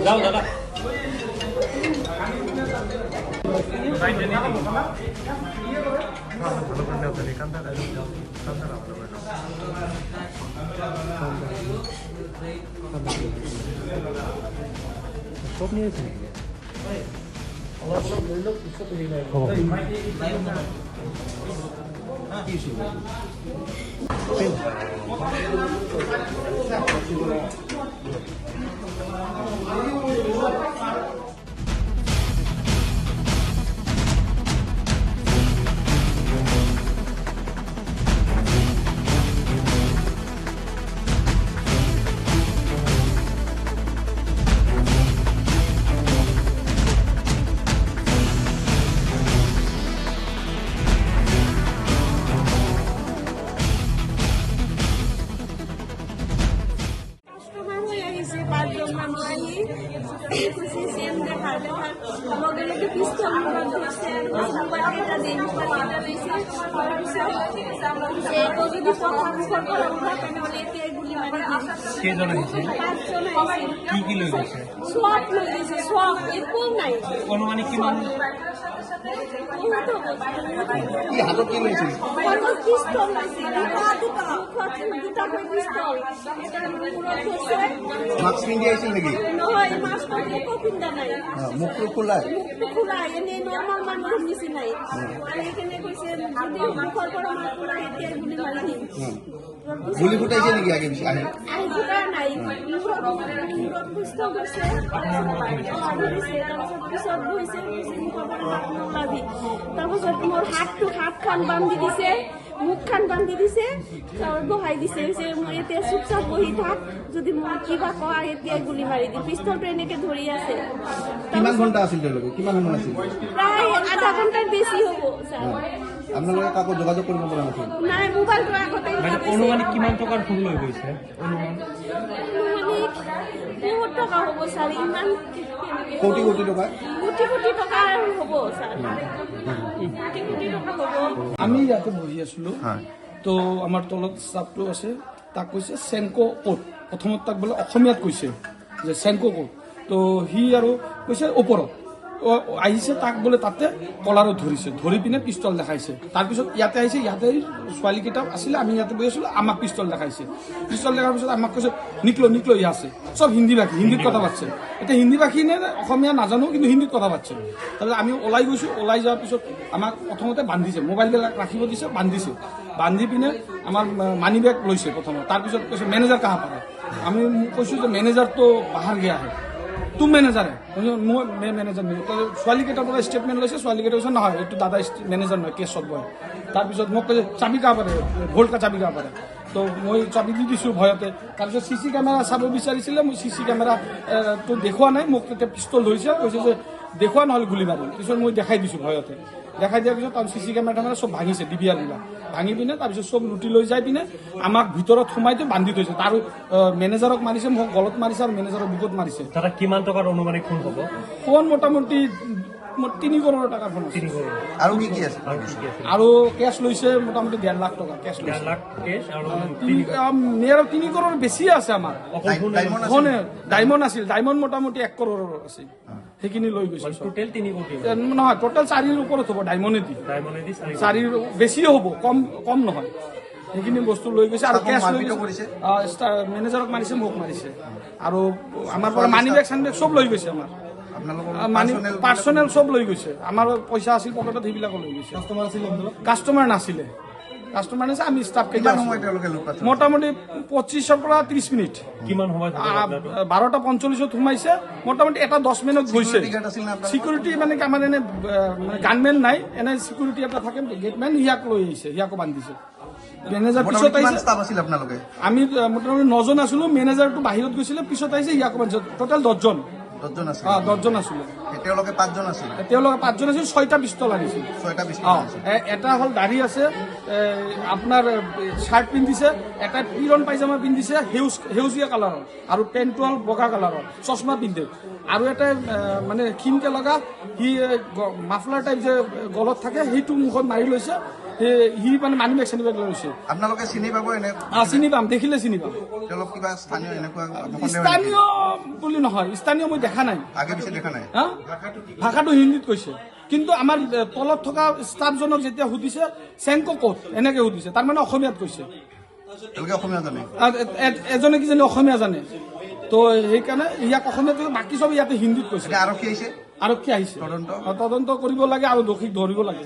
যাও দাদা সব নিয়েছি অনুমানিক কিমান মাস্ক পিন্ধি আহিছিল নেকি? মুখটো খোলাই গুলি ফুটাইছে নেকি আগে পিছে আহি? তাৰপিছত মোৰ হাতখন বান্ধি দিছে, মুখখন বান্ধি দিছে, বহাই দিছে মই এতিয়া চুপচাপ বহি থাক, যদি মই কিবা কোৱা এতিয়া গুলি মাৰি দিম। পিষ্টলটো এনেকে ধৰি আছে। কিমান ঘণ্টা আছিল তেওঁলোকে? কিমান সময় আছিল? প্ৰায় আধা ঘণ্টাৰ বেছি হ'ব ছাৰ। আপোনালোকে কাকো যোগাযোগ কৰিব পৰা নাছিল? নাই, মোবাইলটো আগতে অনুমানিক কিমান টকাৰ ফোন লৈ গৈছে? অনুমানিক বহুত টকা হ'ব ছাৰ, ইমান কোটি কোটি টকা? কোটি কোটি টকা হ'ব ছাৰ, কোটি কোটি টকা হ'ব। আমি ইয়াতে বহি আছিলো, তো আমাৰ তলত ষ্টাফটো আছে, তাক কৈছে চেনকো কোড। প্ৰথমত তাক বোলে অসমীয়াত কৈছে যে চেনকো কোড, তো সি আৰু কৈছে ওপৰত আহিছে, তাক বোলে তাতে কলাৰত ধৰিছে, ধৰি পিনে পিষ্টল দেখাইছে। তাৰপিছত ইয়াতে আহিছে, ইয়াতে ছোৱালীকেইটা আছিলে, আমি ইয়াতে বহি আছিলো, আমাক পিষ্টল দেখাইছে। পিষ্টল দেখাৰ পিছত আমাক কৈছে নিকলো নিকলো, ই আছে চব হিন্দী ভাষী, হিন্দীত কথা পাতিছে। এতিয়া হিন্দী ভাষী নে অসমীয়া নাজানো, কিন্তু হিন্দীত কথা পাতিছে। তাৰপিছত আমি ওলাই গৈছো, ওলাই যোৱাৰ পিছত আমাক প্ৰথমতে বান্ধিছে, মোবাইলবিলাক ৰাখিব দিছে, বান্ধিছে। বান্ধি পিনে আমাৰ মানি বেগ লৈছে প্ৰথমত। তাৰপিছত কৈছে মেনেজাৰ কাহা পাৰা? আমি কৈছো যে মেনেজাৰ তো বাহাৰ গিয়া হে, তুম মেনেজাৰ হে? মই মেনেজাৰ নেকি? ছোৱালীকেইটাৰ পৰা ষ্টেটমেণ্ট লৈছে, ছোৱালীকেইটা কৈছে নহয় এইটো দাদা মেনেজাৰ নহয়, কেছত বয়। তাৰপিছত মোক কৈছে চাবি কাহ পাৰে, ভোল্ট কা চাবি কাহ পাৰে? তো মই চাবি দি দিছোঁ ভয়তে। তাৰপিছত চি কেমেৰা চাব বিচাৰিছিলে, মই চি কেমেৰাটো দেখুওৱা নাই, মোক তেতিয়া পিষ্টল ধৰিছে, কৈছে যে দেখুওৱা নহ'লে গুলি মাৰিম। পিছত মই দেখাই দিছোঁ ভয়তে। দেখাই দিয়াৰ পিছত তাৰ চি কেমেৰা চব ভাঙিছে, ডিবিআৰ বিলাক ভাঙি পিনে তাৰপিছত চব লুটি লৈ যাই পিনে আমাক ভিতৰত সোমাই দি বান্ধি থৈছে। তাৰ মেনেজাৰক মাৰিছে, মোক গলত মাৰিছে আৰু মেনেজাৰক বুকুত মাৰিছে। দাদা কিমান টকাৰ অনুমানিক ফোন হ'ব? ফোন মোটামুটি 3 কৰোৰ টকাৰ ফোন আছে। 3 কৰোৰ। আৰু কি কি আছে? আৰু কেছ লৈছে মোটামুটি 1.5 লাখ টকা কেছ লৈছে। 1.5 লাখ কেছ আৰু 3 কৰোৰ বেছিয়ে আছে আমাৰ। ফোনে ডায়মণ্ড আছিল, ডায়মণ্ড মোটামুটি 1 কৰোৰৰ আছিল, সেইখিনি লৈ গৈছে। টোটেল 3 কোটি নহয়, টোটেল 4ৰ ওপৰত হ'ব ডায়মণ্ডেদি। 4ৰ বেছিয়ে হ'ব, কম নহয়। সেইখিনি বস্তু লৈ গৈছে আৰু কেছ লৈ গৈছে। মেনেজাৰক মাৰিছে, মোক মাৰিছে, আৰু আমাৰ পৰা মানি বেগ চানি বেগ চব লৈ গৈছে। আমাৰ পাৰ্চনেল চব লৈ গৈছে। আমাৰ পইচা আছিল পকেটত, সেইবিলাকো লৈ গৈছে। কাষ্টমাৰ নাছিলে, কাষ্টমাৰ নাছিলে, আমি ষ্টাফ কেইটা মোটামুটি 25ৰ পৰা 30 মিনিট। কিমান সময়ত? 12:45 সোমাইছে, মোটামুটি 1:10 মিনিট গৈছে। চিকিউৰিটি মানে কি আমাৰ এনে গানমেন নাই, এনে চিকিউৰিটি এটা থাকে গেটমেন, ইয়াক লৈ আহিছে, ইয়াকো বান্ধিছে। মেনেজাৰ পিছত আহিছে, আমি মোটামুটি 9জন আছিলো, মেনেজাৰটো বাহিৰত গৈছিলে, পিছত আহিছে, ইয়াকো বান্ধিছে। টোটেল 10জন। 10জন আছিলে। তেওঁলোকে 5জন আছিল। 6টা পিষ্টল আনিছিল। এটা হ'ল দাঢ়ি আছে, আপোনাৰ চাৰ্ট পিন্ধিছে, এটা পিৰন পাইজামা পিন্ধিছে সেউজীয়া কালাৰৰ, আৰু পেণ্টটো হ'ল বগা কালাৰৰ, চশমা পিন্ধে, আৰু এটা মানে ক্ষীণকে লগা, সি মাফলাৰ টাইপ যে গলত থাকে, সেইটো মুখত মাৰি লৈছে। সি মানে মানি বেগ চানি বেগ লৈ লৈছে আপোনালোকে চিনি পাব এনে চিনি পাম দেখিলে চিনি পাম তেওঁলোক কিবা স্থানীয় এনেকুৱা স্থানীয় বুলি নহয় স্থানীয় মই দেখা নাই আগে পিছে দেখা নাই হা ভাষাটো হিন্দীত কৈছে কিন্তু আমাৰ তলত থকা ষ্টাফজনক যেতিয়া সুধিছে চেংকো ক'ত এনেকে সুধিছে তাৰমানে অসমীয়াত কৈছে তেওঁলোকে অসমীয়া জানে এজনে কিজানি অসমীয়া জানে তো সেইকাৰণে ইয়াক অসমীয়াত বাকী চব ইয়াতে হিন্দীত কৈছে এতিয়া আৰক্ষী আহিছে আৰক্ষী আহিছে তদন্ত তদন্ত কৰিব লাগে আৰু দোষীক ধৰিব লাগে